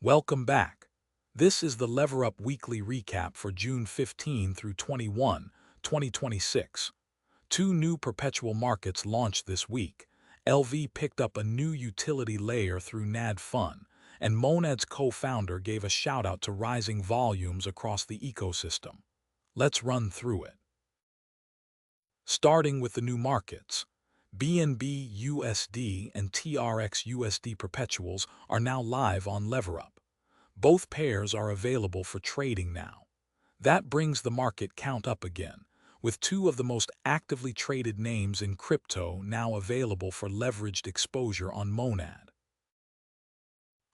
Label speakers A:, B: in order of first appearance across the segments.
A: Welcome back. This is the Lever Up Weekly Recap for June 15 through 21, 2026. Two new perpetual markets launched this week. LV picked up a new utility layer through Nad.fun, and Monad's co-founder gave a shout-out to rising volumes across the ecosystem. Let's run through it. Starting with the new markets, BNB USD and TRX USD perpetuals are now live on LeverUp. Both pairs are available for trading now. That brings the market count up again, with two of the most actively traded names in crypto now available for leveraged exposure on Monad.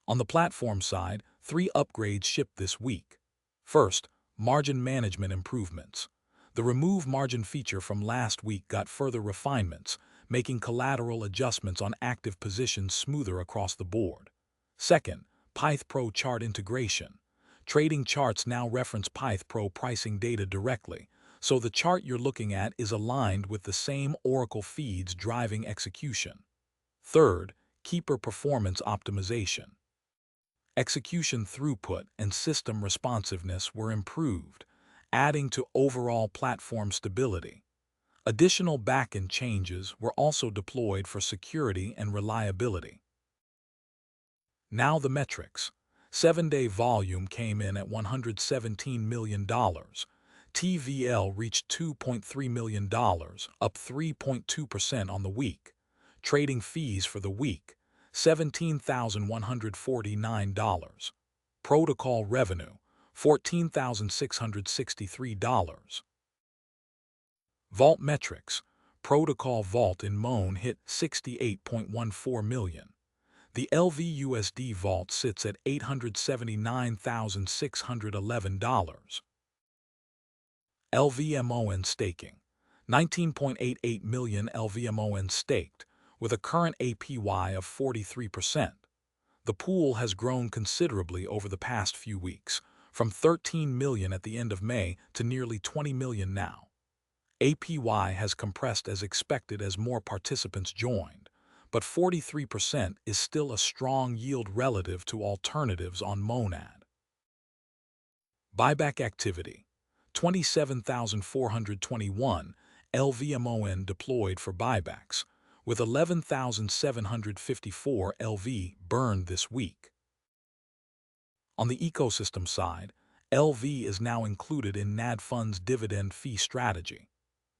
A: On the platform side, 3 upgrades shipped this week. First, margin management improvements. The remove margin feature from last week got further refinements, making collateral adjustments on active positions smoother across the board. Second, Pyth Pro chart integration. Trading charts now reference Pyth Pro pricing data directly, so the chart you're looking at is aligned with the same Oracle feeds driving execution. Third, keeper performance optimization. Execution throughput and system responsiveness were improved, adding to overall platform stability. Additional backend changes were also deployed for security and reliability. Now the metrics. 7-day volume came in at $117 million. TVL reached $2.3 million, up 3.2% on the week. Trading fees for the week, $17,149. Protocol revenue, $14,663. Vault metrics. Protocol vault in MON hit 68.14 million. The LVUSD vault sits at $879,611. LVMON staking. 19.88 million LVMON staked, with a current APY of 43%. The pool has grown considerably over the past few weeks, from 13 million at the end of May to nearly 20 million now. APY has compressed as expected as more participants joined, but 43% is still a strong yield relative to alternatives on Monad. Buyback activity. 27,421 LVMON deployed for buybacks, with 11,754 LV burned this week. On the ecosystem side, LV is now included in Nad.fun's Dividend Fee Strategy.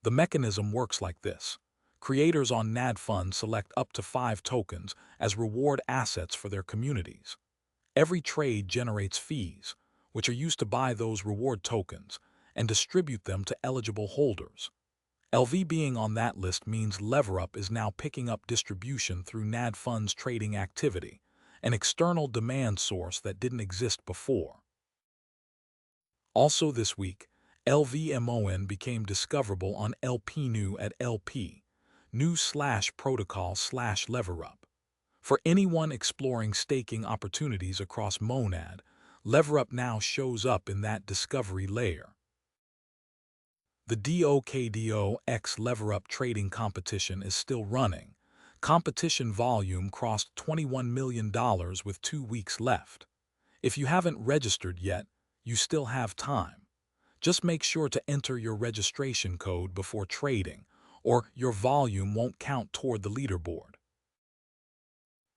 A: The mechanism works like this. Creators on Nad.fun select up to 5 tokens as reward assets for their communities. Every trade generates fees, which are used to buy those reward tokens and distribute them to eligible holders. LV being on that list means LeverUp is now picking up distribution through Nad.fun's trading activity, an external demand source that didn't exist before. Also this week, LVMON became discoverable on LP.new at LP.new/protocol/LeverUp. For anyone exploring staking opportunities across Monad, LeverUp now shows up in that discovery layer. The DOKDO x LeverUp trading competition is still running. Competition volume crossed $21 million with 2 weeks left. If you haven't registered yet, you still have time. Just make sure to enter your registration code before trading, or your volume won't count toward the leaderboard.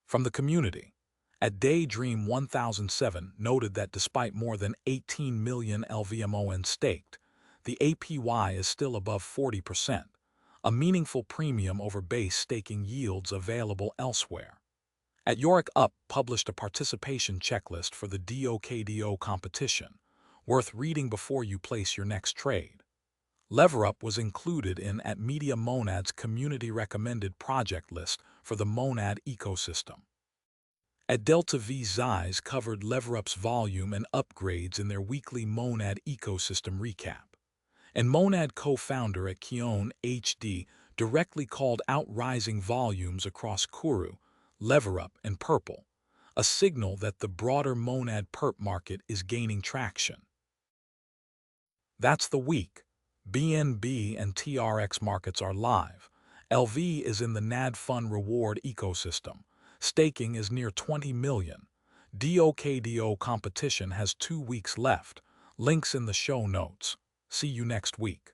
A: From the community, at Daydream 1007 noted that despite more than 18 million LVMON staked, the APY is still above 40%, a meaningful premium over base staking yields available elsewhere. At Yorick Up published a participation checklist for the DOKDO competition, worth reading before you place your next trade. LeverUp was included in at Media Monad's community-recommended project list for the Monad ecosystem. At DOKDO covered LeverUp's volume and upgrades in their weekly Monad ecosystem recap. And Monad co-founder at keoneHD directly called out rising volumes across Kuru, LeverUp, and Perp, a signal that the broader Monad Perp market is gaining traction. That's the week. BNB and TRX markets are live. LV is in the Nad.fun reward ecosystem. Staking is near 20 million. DOKDO competition has 2 weeks left. Links in the show notes. See you next week.